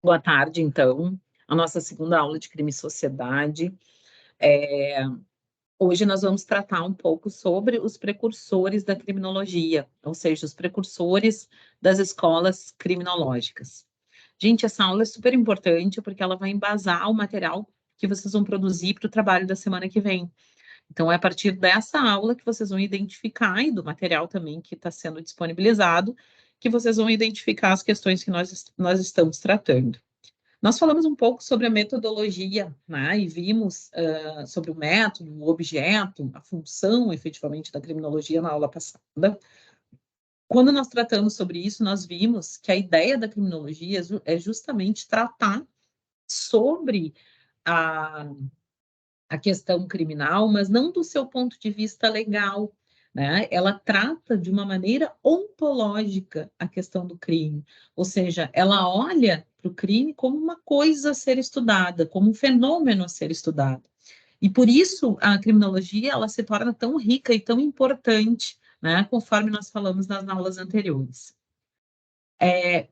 Boa tarde, então. A nossa segunda aula de crime e sociedade. É, Hoje nós vamos tratar um pouco sobre os precursores da criminologia, ou seja, os precursores das escolas criminológicas. Gente, essa aula é super importante porque ela vai embasar o material que vocês vão produzir para o trabalho da semana que vem. Então, é a partir dessa aula que vocês vão identificar, e do material também que está sendo disponibilizado, que vocês vão identificar as questões que nós estamos tratando. Nós falamos um pouco sobre a metodologia, né, e vimos sobre o método, o objeto, a função, efetivamente, da criminologia na aula passada. Quando nós tratamos sobre isso, nós vimos que a ideia da criminologia é justamente tratar sobre a, a questão criminal, mas não do seu ponto de vista legal, né? Ela trata de uma maneira ontológica a questão do crime, ou seja, ela olha para o crime como uma coisa a ser estudada, como um fenômeno a ser estudado. E por isso a criminologia ela se torna tão rica e tão importante, né? Conforme nós falamos nas aulas anteriores.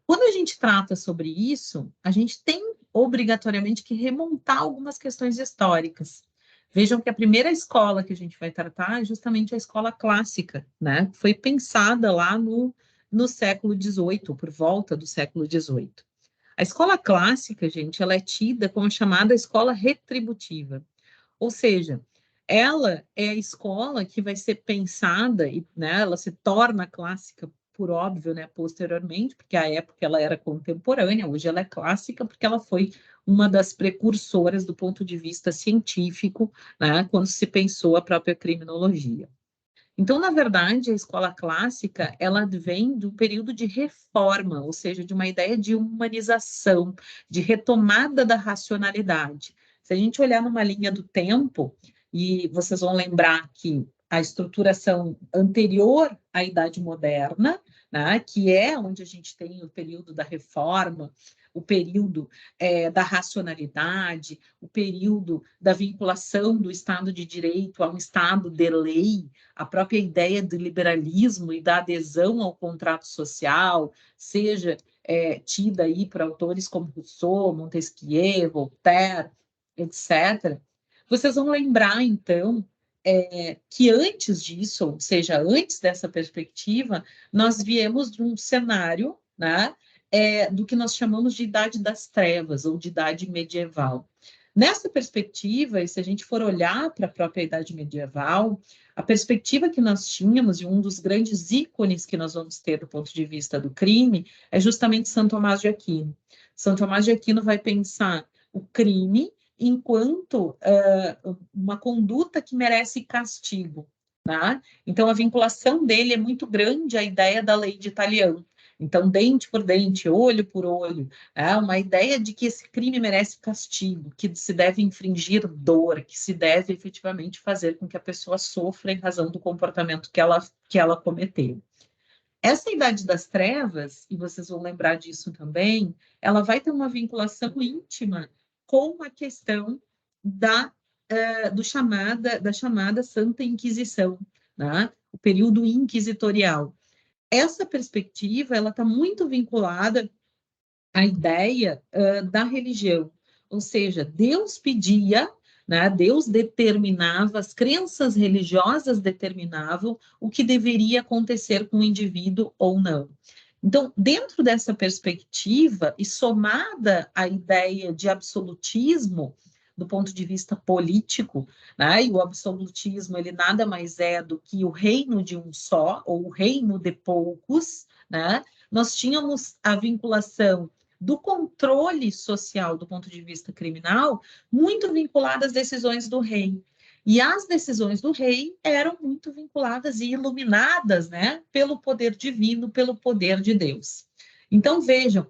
Quando a gente trata sobre isso, a gente tem obrigatoriamente que remontar algumas questões históricas. Vejam que a primeira escola que a gente vai tratar é justamente a escola clássica, né? Foi pensada lá no século XVIII, por volta do século XVIII. A escola clássica, gente, ela é tida como chamada escola retributiva, ou seja, ela é a escola que vai ser pensada e, né, ela se torna clássica por óbvio, né, posteriormente, porque a época ela era contemporânea, hoje ela é clássica porque ela foi uma das precursoras do ponto de vista científico, né, quando se pensou a própria criminologia. Então, na verdade, a escola clássica, ela vem do período de reforma, ou seja, de uma ideia de humanização, de retomada da racionalidade. Se a gente olhar numa linha do tempo, e vocês vão lembrar que a estruturação anterior à Idade Moderna, né, que é onde a gente tem o período da reforma, o período da racionalidade, o período da vinculação do Estado de Direito a um Estado de lei, a própria ideia do liberalismo e da adesão ao contrato social, seja tida aí por autores como Rousseau, Montesquieu, Voltaire, etc., vocês vão lembrar, então, que antes disso, ou seja, antes dessa perspectiva, nós viemos de um cenário, né, do que nós chamamos de Idade das Trevas, ou de Idade Medieval. Nessa perspectiva, e se a gente for olhar para a própria Idade Medieval, a perspectiva que nós tínhamos, e um dos grandes ícones que nós vamos ter do ponto de vista do crime, é justamente São Tomás de Aquino. São Tomás de Aquino vai pensar o crime enquanto uma conduta que merece castigo. Né? Então, a vinculação dele é muito grande à ideia da lei de Italião. Então, dente por dente, olho por olho, é uma ideia de que esse crime merece castigo, que se deve infringir dor, que se deve efetivamente fazer com que a pessoa sofra em razão do comportamento que ela cometeu. Essa Idade das Trevas, e vocês vão lembrar disso também, ela vai ter uma vinculação íntima com a questão da chamada Santa Inquisição, né? O período inquisitorial. Essa perspectiva ela está muito vinculada à ideia da religião, ou seja, Deus pedia, né, Deus determinava, as crenças religiosas determinavam o que deveria acontecer com o indivíduo ou não. Então, dentro dessa perspectiva, e somada à ideia de absolutismo, do ponto de vista político, né, e o absolutismo ele nada mais é do que o reino de um só, ou o reino de poucos, né, nós tínhamos a vinculação do controle social do ponto de vista criminal muito vinculada às decisões do rei. E as decisões do rei eram muito vinculadas e iluminadas, né, pelo poder divino, pelo poder de Deus. Então, vejam,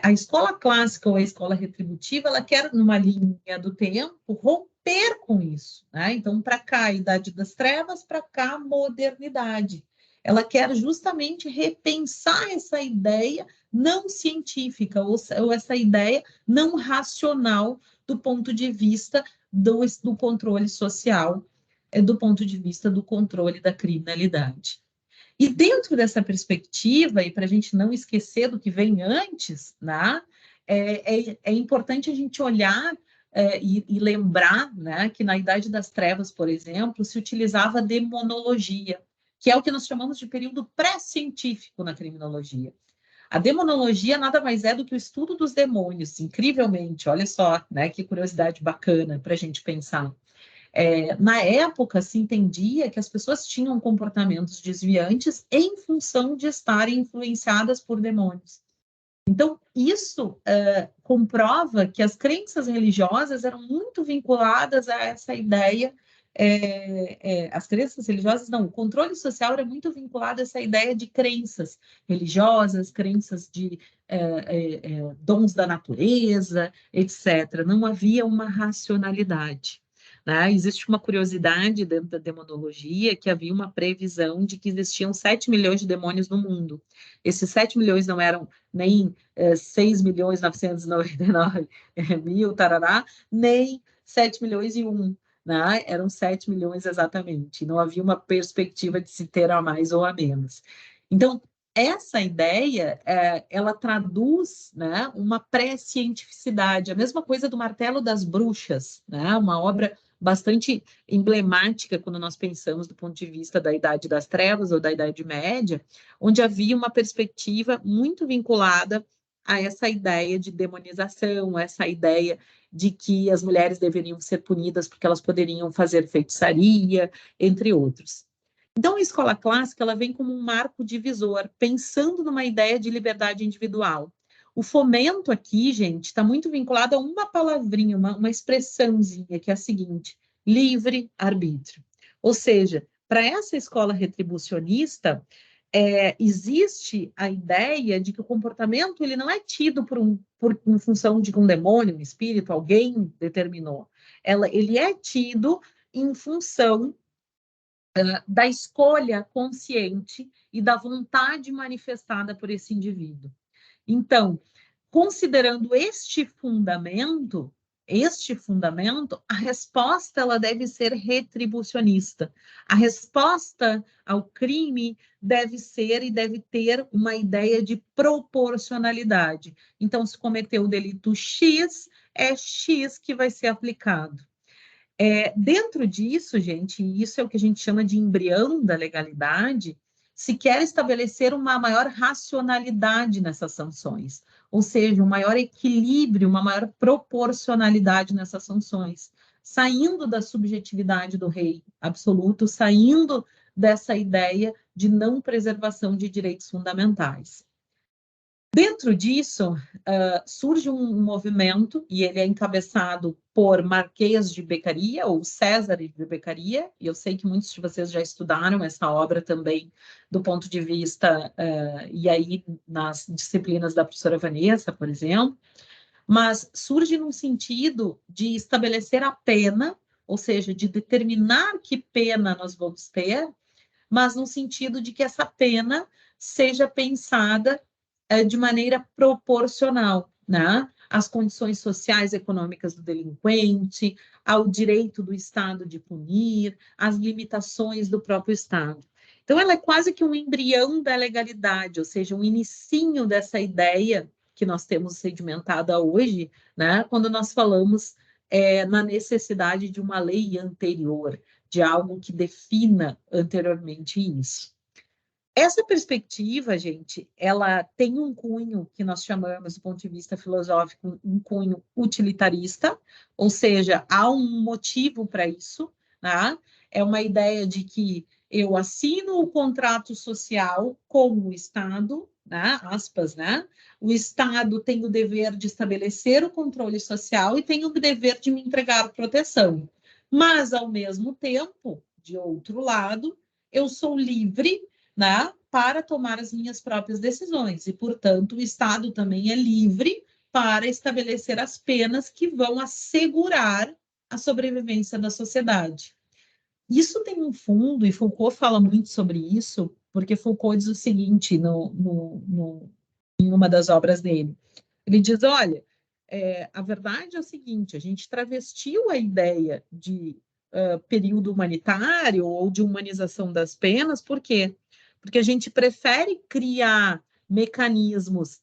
a escola clássica ou a escola retributiva, ela quer, numa linha do tempo, romper com isso. Né? Então, para cá, a Idade das Trevas, para cá, a modernidade. Ela quer justamente repensar essa ideia não científica, ou essa ideia não racional do ponto de vista do controle social, do ponto de vista do controle da criminalidade. E dentro dessa perspectiva, e para a gente não esquecer do que vem antes, né, é importante a gente olhar e lembrar, né, que na Idade das Trevas, por exemplo, se utilizava a demonologia, que é o que nós chamamos de período pré-científico na criminologia. A demonologia nada mais é do que o estudo dos demônios, incrivelmente, olha só, né, que curiosidade bacana para a gente pensar. Na época, se entendia que as pessoas tinham comportamentos desviantes em função de estarem influenciadas por demônios. Então, isso comprova que as crenças religiosas eram muito vinculadas a essa ideia. As crenças religiosas, não, o controle social era muito vinculado a essa ideia de crenças religiosas, crenças de dons da natureza, etc. Não havia uma racionalidade. Né? Existe uma curiosidade dentro da demonologia que havia uma previsão de que existiam 7 milhões de demônios no mundo. Esses 7 milhões não eram nem 6.999.000, tarará, nem 7 milhões e 1, né? Eram 7 milhões exatamente. Não havia uma perspectiva de se ter a mais ou a menos. Então, essa ideia, ela traduz, né, uma pré-cientificidade, a mesma coisa do Martelo das Bruxas, né, uma obra bastante emblemática quando nós pensamos do ponto de vista da Idade das Trevas ou da Idade Média, onde havia uma perspectiva muito vinculada a essa ideia de demonização, essa ideia de que as mulheres deveriam ser punidas porque elas poderiam fazer feitiçaria, entre outros. Então, a escola clássica ela vem como um marco divisor, pensando numa ideia de liberdade individual. O fomento aqui, gente, está muito vinculado a uma palavrinha, uma expressãozinha, que é a seguinte: livre-arbítrio. Ou seja, para essa escola retribucionista, existe a ideia de que o comportamento ele não é tido em função de que um demônio, um espírito, alguém determinou. Ele é tido em função da escolha consciente e da vontade manifestada por esse indivíduo. Então, considerando este fundamento, a resposta ela deve ser retribucionista. A resposta ao crime deve ser e deve ter uma ideia de proporcionalidade. Então, se cometeu o delito X, é X que vai ser aplicado. Dentro disso, gente, e isso é o que a gente chama de embrião da legalidade, se quer estabelecer uma maior racionalidade nessas sanções, ou seja, um maior equilíbrio, uma maior proporcionalidade nessas sanções, saindo da subjetividade do rei absoluto, saindo dessa ideia de não preservação de direitos fundamentais. Dentro disso, surge um movimento, e ele é encabeçado por Marquês de Beccaria, ou César de Beccaria, e eu sei que muitos de vocês já estudaram essa obra também, do ponto de vista, e aí nas disciplinas da professora Vanessa, por exemplo, mas surge num sentido de estabelecer a pena, ou seja, de determinar que pena nós vamos ter, mas no sentido de que essa pena seja pensada de maneira proporcional, né? Às condições sociais e econômicas do delinquente, ao direito do Estado de punir, às limitações do próprio Estado. Então, ela é quase que um embrião da legalidade, ou seja, um inicinho dessa ideia que nós temos sedimentada hoje, né? Quando nós falamos na necessidade de uma lei anterior, de algo que defina anteriormente isso. Essa perspectiva, gente, ela tem um cunho que nós chamamos, do ponto de vista filosófico, um cunho utilitarista, ou seja, há um motivo para isso, né? É uma ideia de que eu assino o contrato social com o Estado, né? Aspas, né? O Estado tem o dever de estabelecer o controle social e tem o dever de me entregar proteção. Mas, ao mesmo tempo, de outro lado, eu sou livre, né, para tomar as minhas próprias decisões. E, portanto, o Estado também é livre para estabelecer as penas que vão assegurar a sobrevivência da sociedade. Isso tem um fundo, e Foucault fala muito sobre isso, porque Foucault diz o seguinte em uma das obras dele. Ele diz, olha, a verdade é o seguinte, a gente travestiu a ideia de período humanitário ou de humanização das penas, por quê? Porque a gente prefere criar mecanismos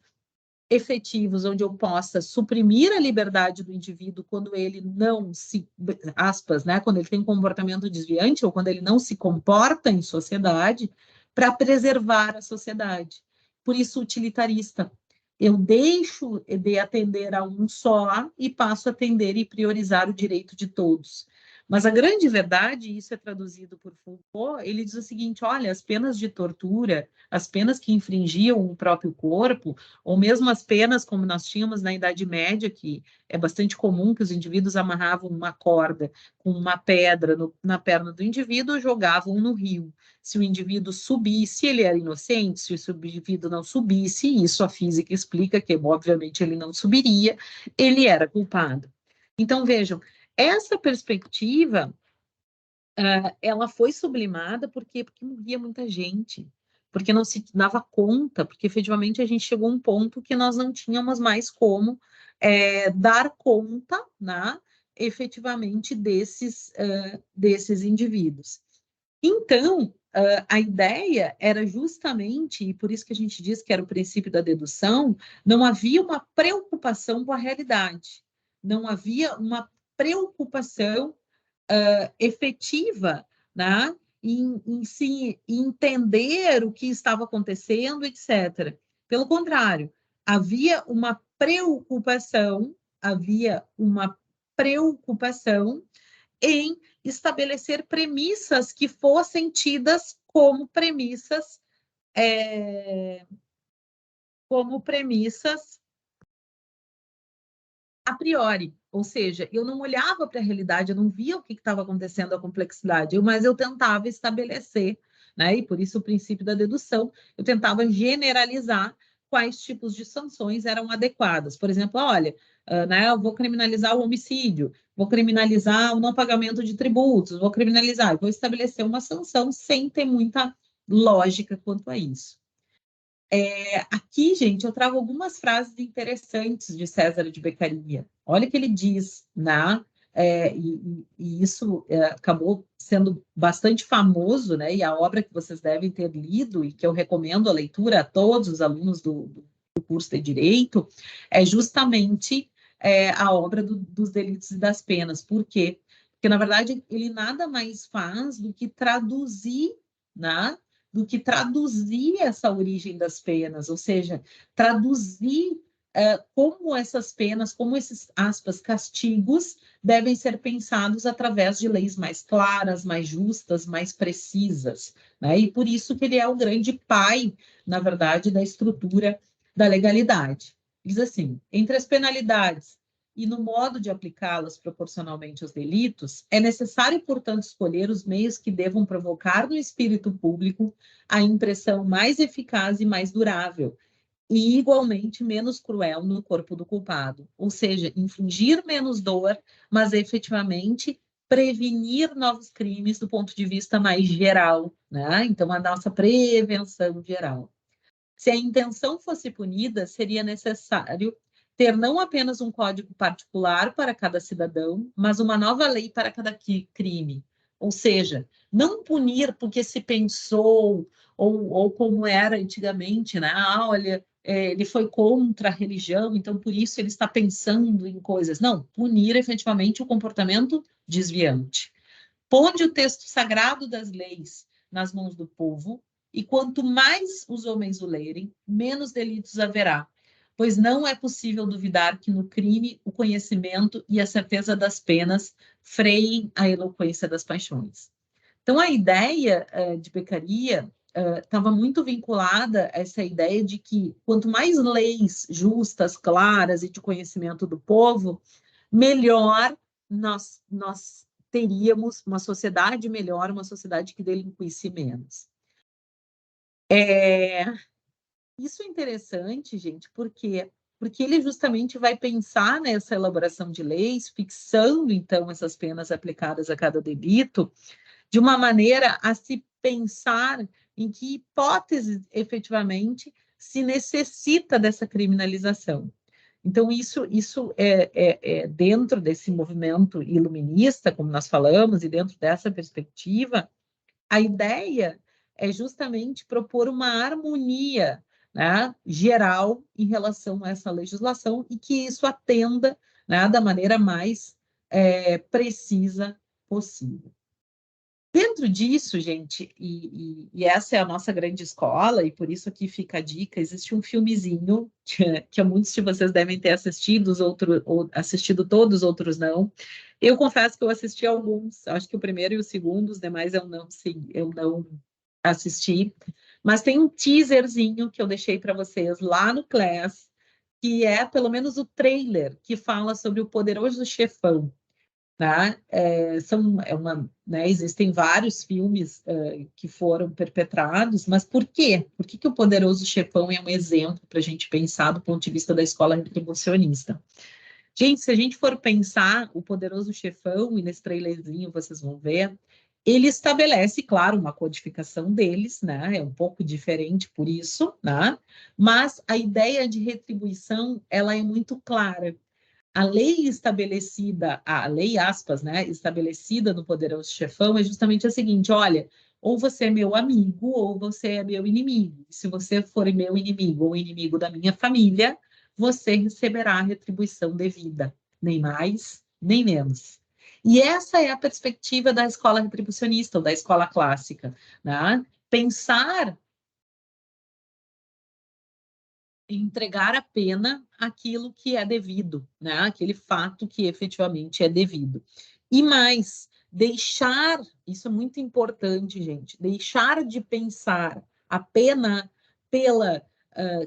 efetivos, onde eu possa suprimir a liberdade do indivíduo quando ele não se, aspas, né, quando ele tem um comportamento desviante ou quando ele não se comporta em sociedade, para preservar a sociedade. Por isso, utilitarista. Eu deixo de atender a um só e passo a atender e priorizar o direito de todos. Mas a grande verdade, isso é traduzido por Foucault, ele diz o seguinte: olha, as penas de tortura, as penas que infringiam o próprio corpo, ou mesmo as penas como nós tínhamos na Idade Média, que é bastante comum que os indivíduos amarravam uma corda com uma pedra na perna do indivíduo e jogavam no rio. Se o indivíduo subisse, ele era inocente; se o indivíduo não subisse, isso a física explica que, obviamente, ele não subiria, ele era culpado. Então, vejam, essa perspectiva, ela foi sublimada porque morria muita gente, porque não se dava conta, porque efetivamente a gente chegou a um ponto que nós não tínhamos mais como dar conta, né, efetivamente desses indivíduos. Então, a ideia era justamente, e por isso que a gente diz que era o princípio da dedução, não havia uma preocupação com a realidade, não havia uma preocupação efetiva, né, em se entender o que estava acontecendo, etc. Pelo contrário, havia uma preocupação em estabelecer premissas que fossem tidas como premissas a priori, ou seja, eu não olhava para a realidade, eu não via o que estava acontecendo, a complexidade, mas eu tentava estabelecer, né? E por isso o princípio da dedução, eu tentava generalizar quais tipos de sanções eram adequadas. Por exemplo, olha, né, eu vou criminalizar o homicídio, vou criminalizar o não pagamento de tributos, vou estabelecer uma sanção sem ter muita lógica quanto a isso. Aqui, gente, eu trago algumas frases interessantes de César de Beccaria. Olha o que ele diz, né? E isso acabou sendo bastante famoso, né? E a obra que vocês devem ter lido e que eu recomendo a leitura a todos os alunos do curso de Direito, é justamente a obra dos delitos e das penas. Por quê? Porque, na verdade, ele nada mais faz do que traduzir, né? Essa origem das penas, ou seja, traduzir como essas penas, como esses, aspas, castigos devem ser pensados através de leis mais claras, mais justas, mais precisas, né? E por isso que ele é o grande pai, na verdade, da estrutura da legalidade. Diz assim: entre as penalidades e no modo de aplicá-las proporcionalmente aos delitos, é necessário, portanto, escolher os meios que devam provocar no espírito público a impressão mais eficaz e mais durável, e igualmente menos cruel no corpo do culpado. Ou seja, infligir menos dor, mas efetivamente prevenir novos crimes do ponto de vista mais geral, né? Então, a nossa prevenção geral. Se a intenção fosse punida, seria necessário ter não apenas um código particular para cada cidadão, mas uma nova lei para cada crime. Ou seja, não punir porque se pensou, ou como era antigamente, né? Olha, ele foi contra a religião, então por isso ele está pensando em coisas. Não, punir efetivamente o comportamento desviante. Ponde o texto sagrado das leis nas mãos do povo, e quanto mais os homens o lerem, menos delitos haverá, pois não é possível duvidar que no crime o conhecimento e a certeza das penas freiem a eloquência das paixões. Então, a ideia de Beccaria estava muito vinculada a essa ideia de que quanto mais leis justas, claras e de conhecimento do povo, melhor nós teríamos uma sociedade melhor, uma sociedade que delinquisse menos. Isso é interessante, gente, porque ele justamente vai pensar nessa elaboração de leis, fixando, então, essas penas aplicadas a cada delito, de uma maneira a se pensar em que hipótese, efetivamente, se necessita dessa criminalização. Então, isso é dentro desse movimento iluminista, como nós falamos, e dentro dessa perspectiva, a ideia é justamente propor uma harmonia né, geral em relação a essa legislação e que isso atenda, né, da maneira mais precisa possível. Dentro disso, gente, e essa é a nossa grande escola, e por isso aqui fica a dica, existe um filmezinho que muitos de vocês devem ter assistido, assistido todos, outros não. Eu confesso que eu assisti alguns, acho que o primeiro e o segundo, os demais eu não assisti, mas tem um teaserzinho que eu deixei para vocês lá no Class, que é pelo menos o trailer que fala sobre o Poderoso Chefão. Tá? Existem vários filmes que foram perpetrados, mas por quê? Por que o Poderoso Chefão é um exemplo para a gente pensar do ponto de vista da escola retribucionista? Gente, se a gente for pensar o Poderoso Chefão, e nesse trailerzinho vocês vão ver, ele estabelece, claro, uma codificação deles, né? É um pouco diferente por isso, né? Mas a ideia de retribuição, ela é muito clara. A lei estabelecida, a lei, aspas, né, estabelecida no Poderoso Chefão é justamente a seguinte: olha, ou você é meu amigo ou você é meu inimigo. Se você for meu inimigo ou inimigo da minha família, você receberá a retribuição devida, nem mais, nem menos. E essa é a perspectiva da escola retribucionista, ou da escola clássica, né? Pensar entregar a pena aquilo que é devido, né? Aquele fato que efetivamente é devido. E mais, deixar, isso é muito importante, gente, deixar de pensar a pena pela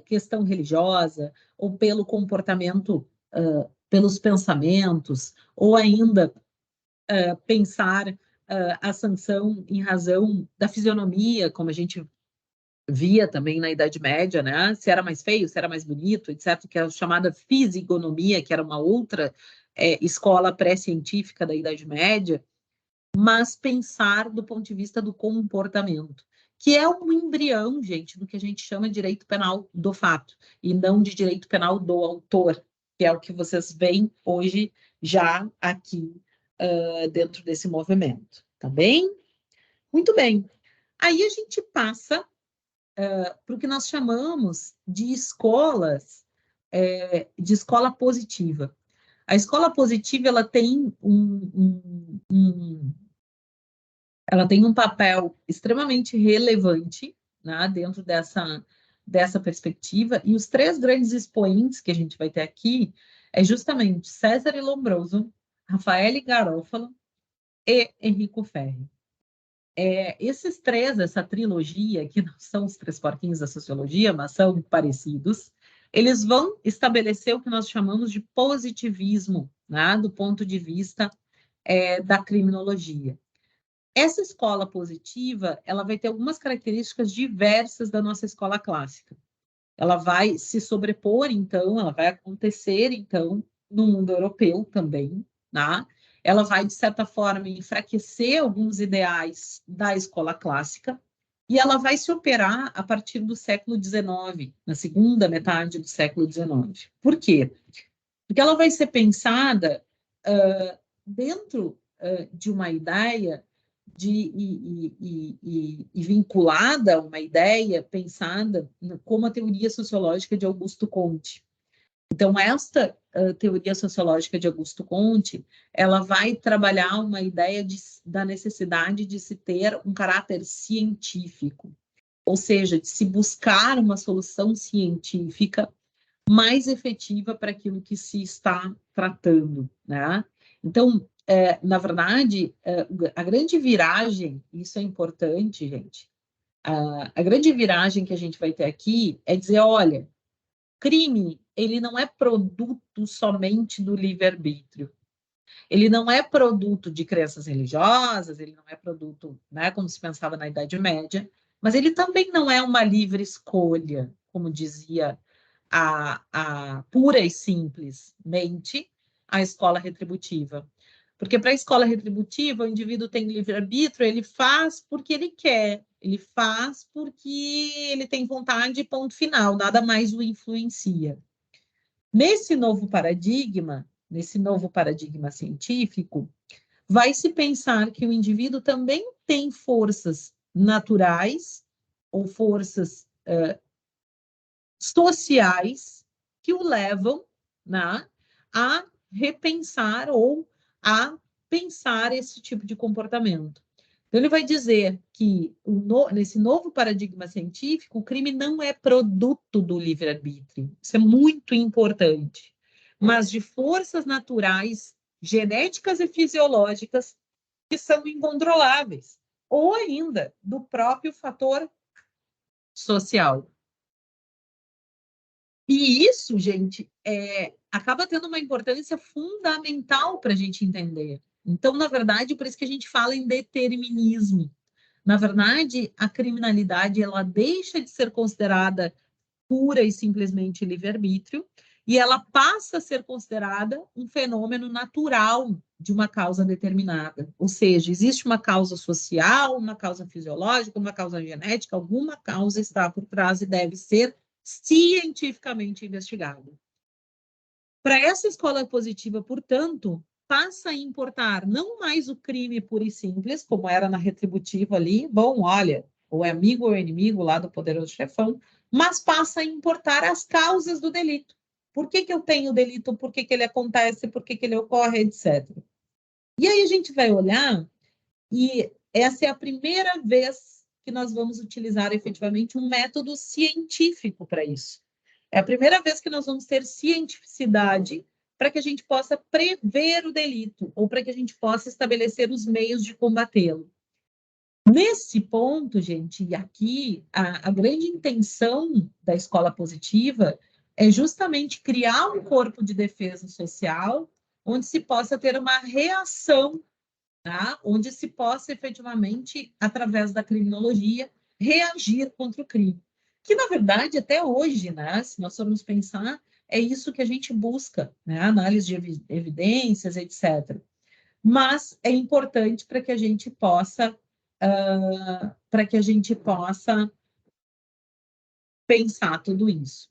questão religiosa ou pelo comportamento, pelos pensamentos, ou ainda pensar a sanção em razão da fisionomia, como a gente via também na Idade Média, né? Se era mais feio, se era mais bonito, etc., que é a chamada fisigonomia, que era uma outra escola pré-científica da Idade Média, mas pensar do ponto de vista do comportamento, que é um embrião, gente, do que a gente chama de direito penal do fato, e não de direito penal do autor, que é o que vocês veem hoje já aqui dentro desse movimento, tá bem? Muito bem. Aí a gente passa para o que nós chamamos de escolas, de escola positiva. A escola positiva ela tem ela tem um papel extremamente relevante, né, dentro dessa perspectiva, e os três grandes expoentes que a gente vai ter aqui é justamente César Lombroso, Rafael Garofalo e Enrico Ferri. Esses três, essa trilogia, que não são os três porquinhos da sociologia, mas são parecidos, eles vão estabelecer o que nós chamamos de positivismo, né, do ponto de vista da criminologia. Essa escola positiva, ela vai ter algumas características diversas da nossa escola clássica. Ela vai se sobrepor, então, ela vai acontecer, então, no mundo europeu também, né? Ela vai, de certa forma, enfraquecer alguns ideais da escola clássica e ela vai se operar a partir do século XIX, na segunda metade do século XIX. Por quê? Porque ela vai ser pensada dentro de uma ideia e vinculada a uma ideia pensada como a teoria sociológica de Augusto Comte. Então, esta teoria sociológica de Augusto Comte, ela vai trabalhar uma ideia da necessidade de se ter um caráter científico, ou seja, de se buscar uma solução científica mais efetiva para aquilo que se está tratando, né? Então, na verdade, a grande viragem, isso é importante, gente, a grande viragem que a gente vai ter aqui é dizer, olha, crime, ele não é produto somente do livre-arbítrio, ele não é produto de crenças religiosas, ele não é produto, né, como se pensava na Idade Média, mas ele também não é uma livre escolha, como dizia a pura e simplesmente a escola retributiva. Porque para a escola retributiva, o indivíduo tem livre-arbítrio, ele faz porque ele quer, ele faz porque ele tem vontade, ponto final, nada mais o influencia. Nesse novo paradigma científico, vai se pensar que o indivíduo também tem forças naturais ou forças sociais que o levam, né, a repensar ou a pensar esse tipo de comportamento. Então, ele vai dizer que nesse novo paradigma científico, o crime não é produto do livre-arbítrio. Isso é muito importante. Mas de forças naturais, genéticas e fisiológicas que são incontroláveis. Ou ainda, do próprio fator social. E isso, gente, acaba tendo uma importância fundamental para a gente entender. Então, na verdade, por isso que a gente fala em determinismo. Na verdade, a criminalidade ela deixa de ser considerada pura e simplesmente livre-arbítrio e ela passa a ser considerada um fenômeno natural de uma causa determinada. Ou seja, existe uma causa social, uma causa fisiológica, uma causa genética, alguma causa está por trás e deve ser cientificamente investigada. Para essa escola positiva, portanto, passa a importar não mais o crime puro e simples, como era na retributiva ali, bom, olha, ou é amigo ou é inimigo lá do poderoso chefão, mas passa a importar as causas do delito. Por que eu tenho o delito? Por que ele acontece? Por que ele ocorre? Etc. E aí a gente vai olhar e essa é a primeira vez que nós vamos utilizar efetivamente um método científico para isso. É a primeira vez que nós vamos ter cientificidade para que a gente possa prever o delito ou para que a gente possa estabelecer os meios de combatê-lo. Nesse ponto, gente, e aqui a grande intenção da escola positiva é justamente criar um corpo de defesa social onde se possa ter uma reação, tá? Onde se possa efetivamente, através da criminologia, reagir contra o crime. Que, na verdade, até hoje, né, se nós formos pensar, é isso que a gente busca, né? Análise de evidências, etc. Mas é importante para que a gente possa pensar tudo isso.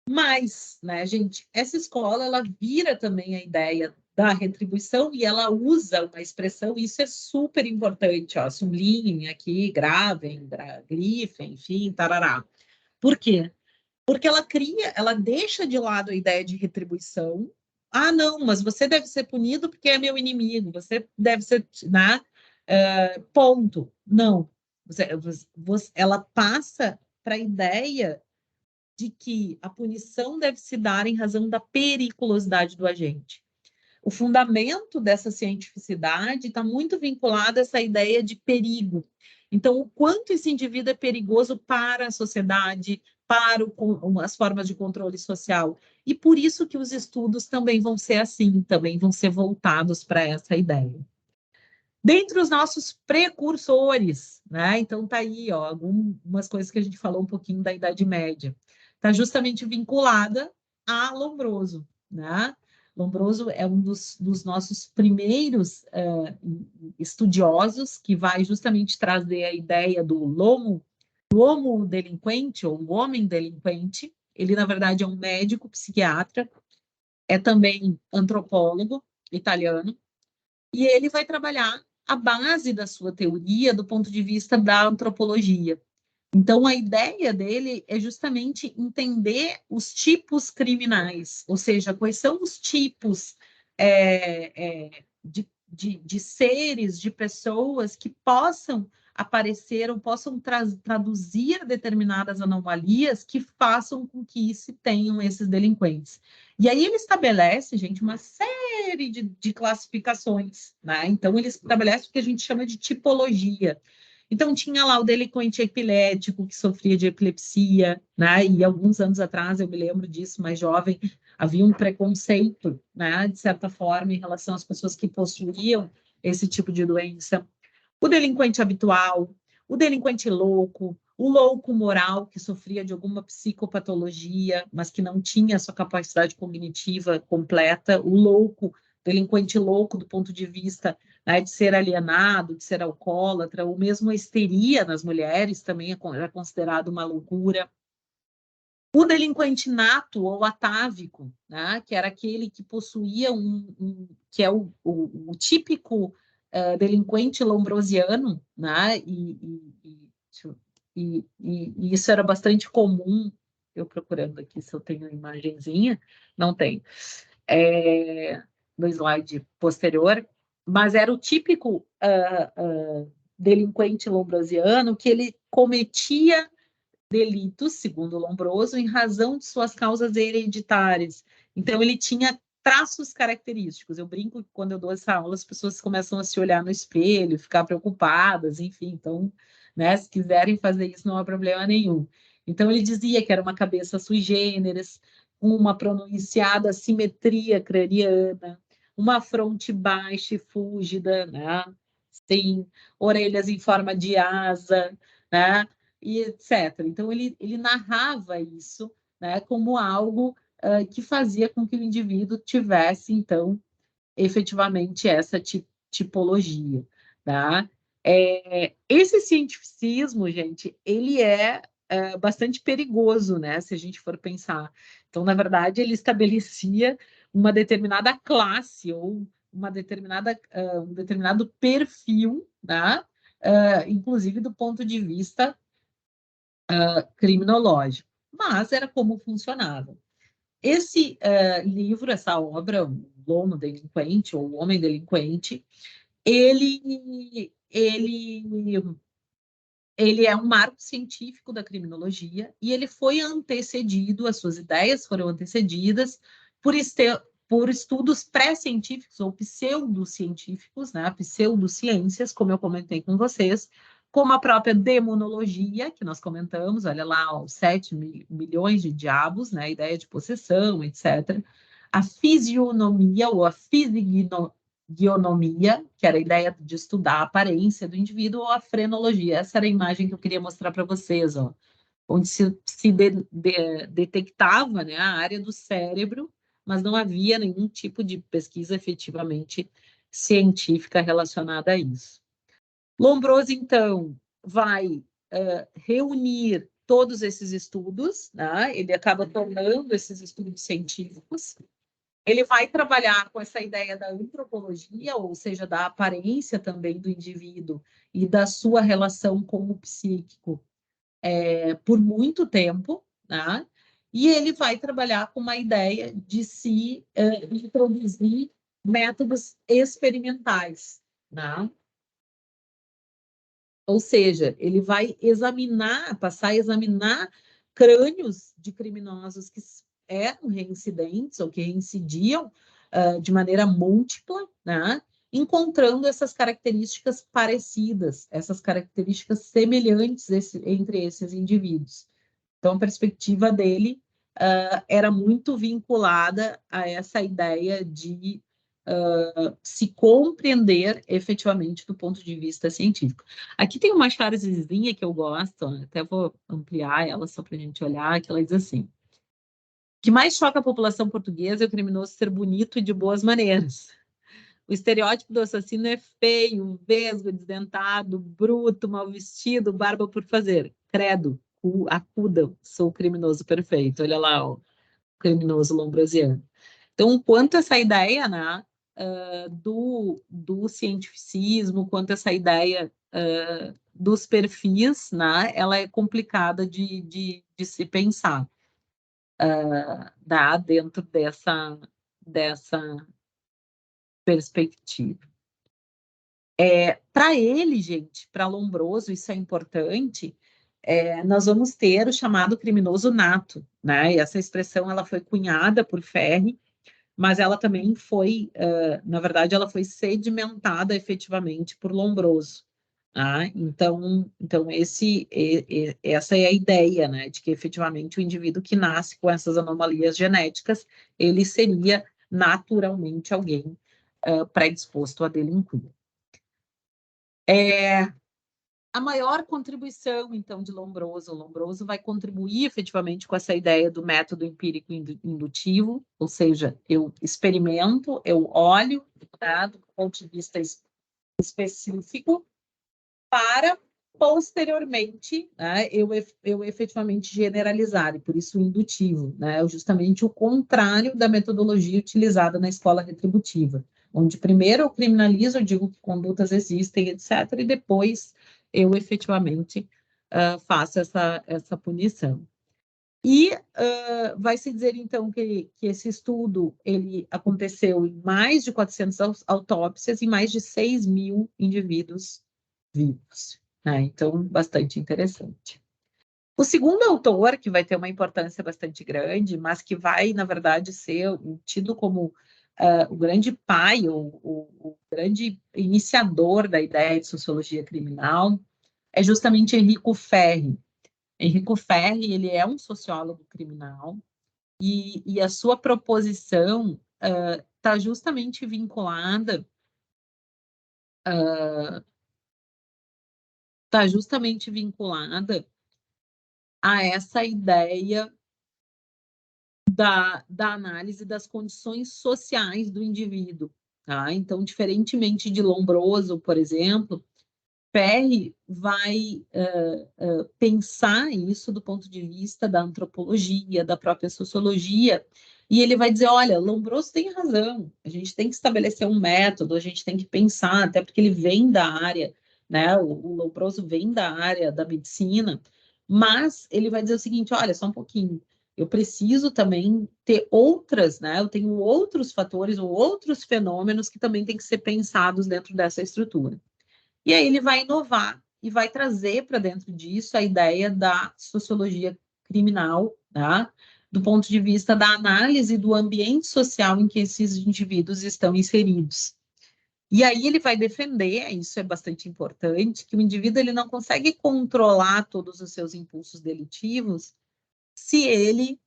Mas, né, gente, essa escola ela vira também a ideia da retribuição e ela usa uma expressão, isso é super importante, ó, sublinhem aqui, gravem, grifem, enfim, tarará. Por quê? Porque ela deixa de lado a ideia de retribuição. Ah, não, mas você deve ser punido porque é meu inimigo, você deve ser, né? Ponto. Não. Ela passa para a ideia de que a punição deve se dar em razão da periculosidade do agente. O fundamento dessa cientificidade está muito vinculado a essa ideia de perigo. Então, o quanto esse indivíduo é perigoso para a sociedade, para as formas de controle social. E por isso que os estudos também vão ser assim, também vão ser voltados para essa ideia. Dentre os nossos precursores, né? Então tá aí, ó, algumas coisas que a gente falou um pouquinho da Idade Média. Está justamente vinculada a Lombroso, né? Lombroso é um dos nossos primeiros estudiosos que vai justamente trazer a ideia do homo delinquente ou o homem delinquente. Ele, na verdade, é um médico psiquiatra, é também antropólogo italiano, e ele vai trabalhar a base da sua teoria do ponto de vista da antropologia. Então, a ideia dele é justamente entender os tipos criminais, ou seja, quais são os tipos de seres, de pessoas que possam aparecer ou possam traduzir determinadas anomalias que façam com que se tenham esses delinquentes. E aí ele estabelece, gente, uma série de classificações, né? Então, ele estabelece o que a gente chama de tipologia. Então, tinha lá o delinquente epilético, que sofria de epilepsia, né? E alguns anos atrás, eu me lembro disso, mais jovem, havia um preconceito, né, de certa forma, em relação às pessoas que possuíam esse tipo de doença. O delinquente habitual, o delinquente louco, o louco moral, que sofria de alguma psicopatologia, mas que não tinha a sua capacidade cognitiva completa, o louco, delinquente louco do ponto de vista, né, de ser alienado, de ser alcoólatra, ou mesmo a histeria nas mulheres também era considerado uma loucura. O delinquente nato ou atávico, né, que era aquele que possuía que é o típico delinquente lombrosiano, né, e isso era bastante comum eu procurando aqui se eu tenho a imagenzinha, não tenho, no slide posterior, mas era o típico delinquente lombrosiano que ele cometia delitos, segundo Lombroso, em razão de suas causas hereditárias. Então, ele tinha traços característicos. Eu brinco que quando eu dou essa aula, as pessoas começam a se olhar no espelho, ficar preocupadas, enfim. Então, né, se quiserem fazer isso, não há problema nenhum. Então, ele dizia que era uma cabeça sui generis, uma pronunciada simetria craniana, uma fronte baixa e fúlgida, né? Sim, orelhas em forma de asa, né? E etc. Então, ele narrava isso, né, como algo que fazia com que o indivíduo tivesse, então, efetivamente essa tipologia. Tá? Esse cientificismo, gente, ele é bastante perigoso, né, se a gente for pensar. Então, na verdade, ele estabelecia uma determinada classe ou uma determinada, um determinado perfil, né, inclusive do ponto de vista criminológico, mas era como funcionava. Esse livro, essa obra, O Lomo Delinquente, ou O Homem Delinquente, ele é um marco científico da criminologia e ele foi antecedido, as suas ideias foram antecedidas por estudos pré-científicos ou pseudocientíficos, né? Pseudociências, como eu comentei com vocês, como a própria demonologia, que nós comentamos, olha lá, os 7 milhões de diabos, né? A ideia de possessão, etc. A fisionomia ou a guionomia, que era a ideia de estudar a aparência do indivíduo, ou a frenologia. Essa era a imagem que eu queria mostrar para vocês, ó, onde se detectava, né, a área do cérebro, mas não havia nenhum tipo de pesquisa efetivamente científica relacionada a isso. Lombroso, então, vai reunir todos esses estudos, né? Ele acaba tornando esses estudos científicos. Ele vai trabalhar com essa ideia da antropologia, ou seja, da aparência também do indivíduo e da sua relação com o psíquico por muito tempo, né? E ele vai trabalhar com uma ideia de se introduzir métodos experimentais, né? Ou seja, ele vai passar a examinar crânios de criminosos que eram reincidentes ou que reincidiam de maneira múltipla, né? Encontrando essas características parecidas, essas características semelhantes entre esses indivíduos. Então, a perspectiva dele era muito vinculada a essa ideia de se compreender efetivamente do ponto de vista científico. Aqui tem uma chargezinha que eu gosto, até vou ampliar ela só para a gente olhar, que ela diz assim: o que mais choca a população portuguesa é o criminoso ser bonito e de boas maneiras. O estereótipo do assassino é feio, vesgo, desdentado, bruto, mal vestido, barba por fazer. Credo, acuda, sou o criminoso perfeito. Olha lá, o criminoso lombrosiano. Então, quanto essa ideia, né, do cientificismo, quanto essa ideia dos perfis, né, ela é complicada de se pensar dentro dessa perspectiva. Para ele, gente, para Lombroso, isso é importante, nós vamos ter o chamado criminoso nato, né? E essa expressão ela foi cunhada por Ferri, mas ela também foi, na verdade, ela foi sedimentada efetivamente por Lombroso. Tá? Então essa é a ideia, né, de que efetivamente o indivíduo que nasce com essas anomalias genéticas, ele seria naturalmente alguém predisposto a delinquir. A maior contribuição, então, de Lombroso vai contribuir efetivamente com essa ideia do método empírico indutivo, ou seja, eu experimento, eu olho, tá, do ponto de vista específico, para posteriormente, né, eu efetivamente generalizar, e por isso indutivo, né, justamente o contrário da metodologia utilizada na escola retributiva, onde primeiro eu criminalizo, eu digo que condutas existem, etc., e depois eu efetivamente faço essa punição. E vai se dizer, então, que esse estudo ele aconteceu em mais de 400 autópsias e mais de 6 mil indivíduos vivos, né? Então, bastante interessante. O segundo autor, que vai ter uma importância bastante grande, mas que vai, na verdade, ser tido como o grande pai, o grande iniciador da ideia de sociologia criminal, é justamente Enrico Ferri. Enrico Ferri, ele é um sociólogo criminal e a sua proposição está justamente vinculada a essa ideia da análise das condições sociais do indivíduo. Tá? Então, diferentemente de Lombroso, por exemplo, Perry vai pensar isso do ponto de vista da antropologia, da própria sociologia, e ele vai dizer, olha, Lombroso tem razão, a gente tem que estabelecer um método, a gente tem que pensar, até porque ele vem da área, né, o Lombroso vem da área da medicina, mas ele vai dizer o seguinte, olha, só um pouquinho, eu preciso também ter outras, né, eu tenho outros fatores ou outros fenômenos que também têm que ser pensados dentro dessa estrutura. E aí ele vai inovar e vai trazer para dentro disso a ideia da sociologia criminal, tá? Do ponto de vista da análise do ambiente social em que esses indivíduos estão inseridos. E aí ele vai defender, isso é bastante importante, que o indivíduo ele não consegue controlar todos os seus impulsos delitivos se ele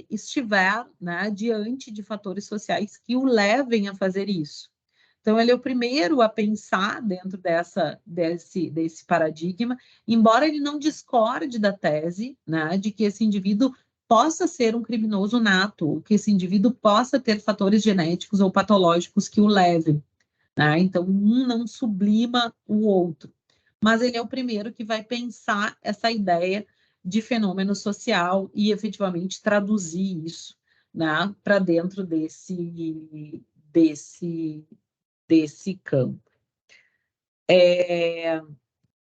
estiver, né, diante de fatores sociais que o levem a fazer isso. Então, ele é o primeiro a pensar dentro desse paradigma, embora ele não discorde da tese, né, de que esse indivíduo possa ser um criminoso nato, que esse indivíduo possa ter fatores genéticos ou patológicos que o levem. Né? Então, um não sublima o outro. Mas ele é o primeiro que vai pensar essa ideia de fenômeno social e efetivamente traduzir isso, né, para dentro desse campo.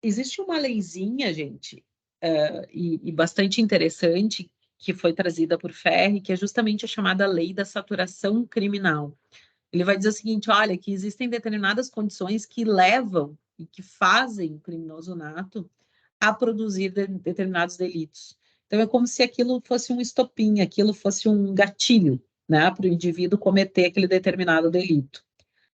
Existe uma leizinha, gente, e bastante interessante, que foi trazida por Ferri, que é justamente a chamada lei da saturação criminal. Ele vai dizer o seguinte, olha, que existem determinadas condições que levam e que fazem o criminoso nato a produzir determinados delitos. Então, é como se aquilo fosse um estopim, aquilo fosse um gatilho, né, para o indivíduo cometer aquele determinado delito.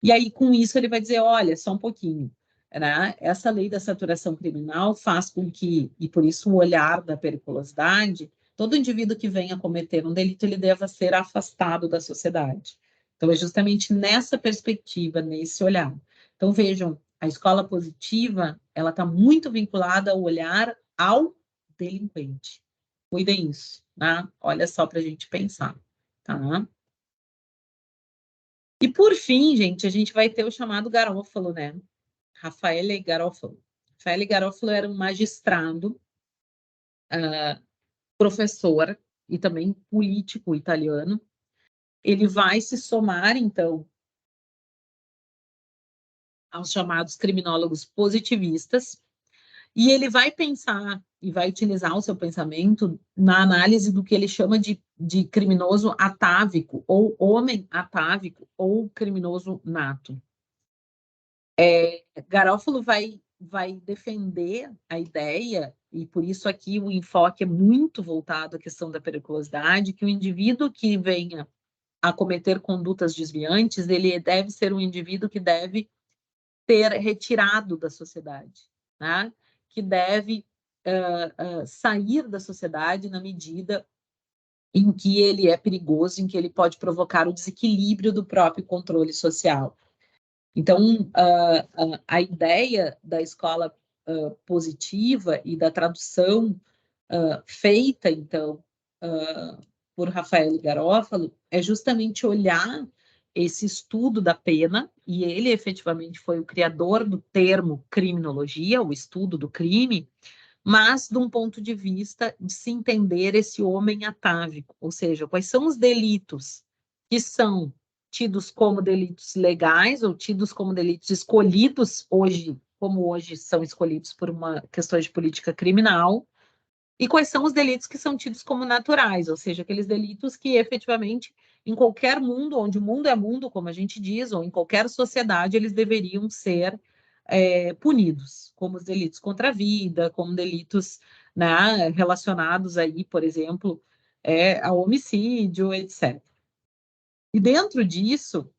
E aí, com isso, ele vai dizer, olha, só um pouquinho, né? Essa lei da saturação criminal faz com que, e por isso o olhar da periculosidade, todo indivíduo que venha cometer um delito, ele deva ser afastado da sociedade. Então, é justamente nessa perspectiva, nesse olhar. Então, vejam, a escola positiva, ela está muito vinculada ao olhar ao delinquente. Cuidem isso, né? Olha só para a gente pensar, tá? E por fim, gente, a gente vai ter o chamado Garofalo, né? Raffaele Garofalo. Raffaele Garofalo era um magistrado, professor e também político italiano. Ele vai se somar, então, aos chamados criminólogos positivistas, e ele vai pensar e vai utilizar o seu pensamento na análise do que ele chama de criminoso atávico, ou homem atávico, ou criminoso nato. Garofalo vai defender a ideia, e por isso aqui o enfoque é muito voltado à questão da periculosidade, que o indivíduo que venha a cometer condutas desviantes, ele deve ser um indivíduo que deve ser retirado da sociedade, né? Que deve sair da sociedade na medida em que ele é perigoso, em que ele pode provocar o desequilíbrio do próprio controle social. Então, a ideia da escola positiva e da tradução feita, então, por Rafael Garofalo, é justamente olhar esse estudo da pena, e ele efetivamente foi o criador do termo criminologia, o estudo do crime, mas de um ponto de vista de se entender esse homem atávico, ou seja, quais são os delitos que são tidos como delitos legais ou tidos como delitos escolhidos hoje, como hoje são escolhidos por uma questão de política criminal, E quais são os delitos que são tidos como naturais, ou seja, aqueles delitos que efetivamente, em qualquer mundo, onde o mundo é mundo, como a gente diz, ou em qualquer sociedade, eles deveriam ser punidos, como os delitos contra a vida, como delitos, né, relacionados aí, por exemplo, ao homicídio, etc. E dentro disso,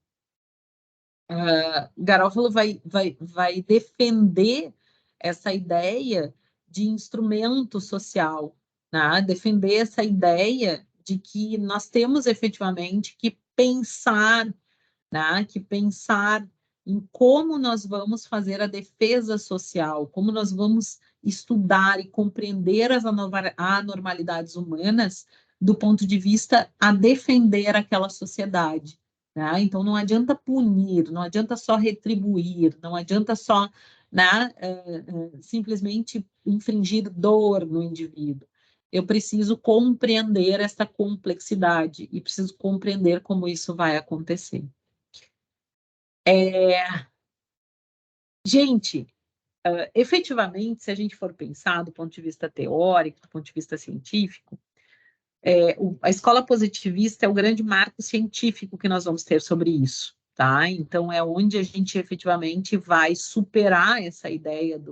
Garofalo vai defender essa ideia de instrumento social, né? Defender essa ideia de que nós temos efetivamente que pensar, né? Que pensar em como nós vamos fazer a defesa social, como nós vamos estudar e compreender as anormalidades humanas do ponto de vista a defender aquela sociedade. Né? Então, não adianta punir, não adianta só retribuir, não adianta só, né, simplesmente infringir dor no indivíduo. Eu preciso compreender essa complexidade e preciso compreender como isso vai acontecer. Gente, efetivamente, se a gente for pensar do ponto de vista teórico, do ponto de vista científico, a escola positivista é o grande marco científico que nós vamos ter sobre isso, tá? Então, é onde a gente efetivamente vai superar essa ideia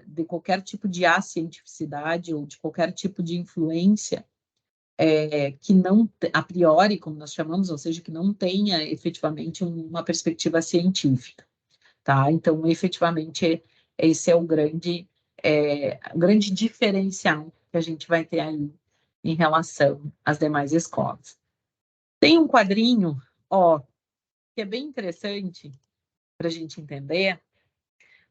de qualquer tipo de acientificidade ou de qualquer tipo de influência que não, a priori, como nós chamamos, ou seja, que não tenha efetivamente uma perspectiva científica, tá? Então, efetivamente, esse é o grande diferencial que a gente vai ter aí em relação às demais escolas. Tem um quadrinho, ó, que é bem interessante para a gente entender,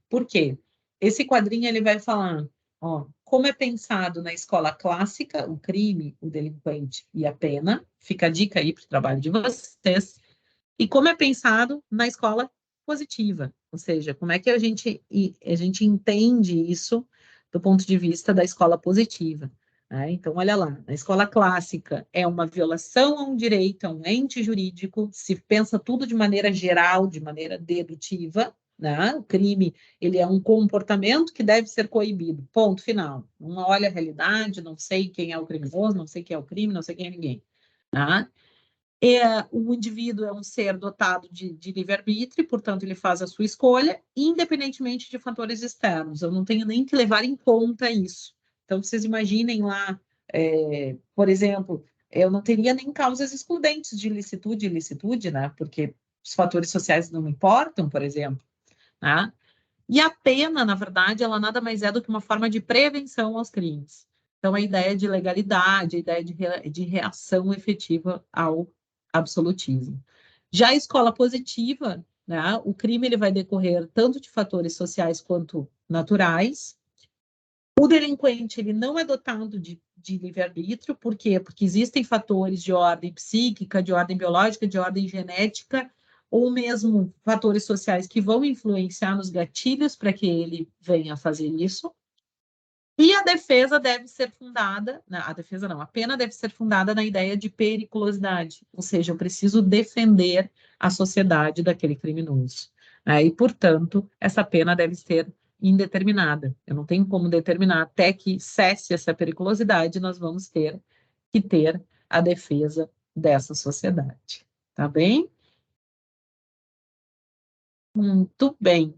por quê? Esse quadrinho ele vai falar, ó, como é pensado na escola clássica, o crime, o delinquente e a pena, fica a dica aí para o trabalho de vocês, e como é pensado na escola positiva, ou seja, como é que a gente entende isso do ponto de vista da escola positiva. Né? Então, olha lá, na escola clássica é uma violação a um direito, a um ente jurídico, se pensa tudo de maneira geral, de maneira dedutiva, né? O crime ele é um comportamento que deve ser coibido, ponto final. Não olha a realidade, não sei quem é o criminoso, não sei quem é o crime, não sei quem é ninguém. Tá? O indivíduo é um ser dotado de livre-arbítrio, portanto, ele faz a sua escolha, independentemente de fatores externos. Eu não tenho nem que levar em conta isso. Então, vocês imaginem lá, por exemplo, eu não teria nem causas excludentes de licitude e ilicitude, né? Porque os fatores sociais não importam, por exemplo. Né? E a pena, na verdade, ela nada mais é do que uma forma de prevenção aos crimes. Então, a ideia de legalidade, a ideia de reação efetiva ao absolutismo. Já a escola positiva, né, o crime ele vai decorrer tanto de fatores sociais quanto naturais. O delinquente ele não é dotado de livre-arbítrio, por quê? Porque existem fatores de ordem psíquica, de ordem biológica, de ordem genética, ou mesmo fatores sociais que vão influenciar nos gatilhos para que ele venha a fazer isso. E a defesa deve ser fundada, a defesa não, a pena deve ser fundada na ideia de periculosidade, ou seja, eu preciso defender a sociedade daquele criminoso. E, portanto, essa pena deve ser indeterminada. Eu não tenho como determinar até que cesse essa periculosidade, nós vamos ter que ter a defesa dessa sociedade. Tá bem? Muito bem.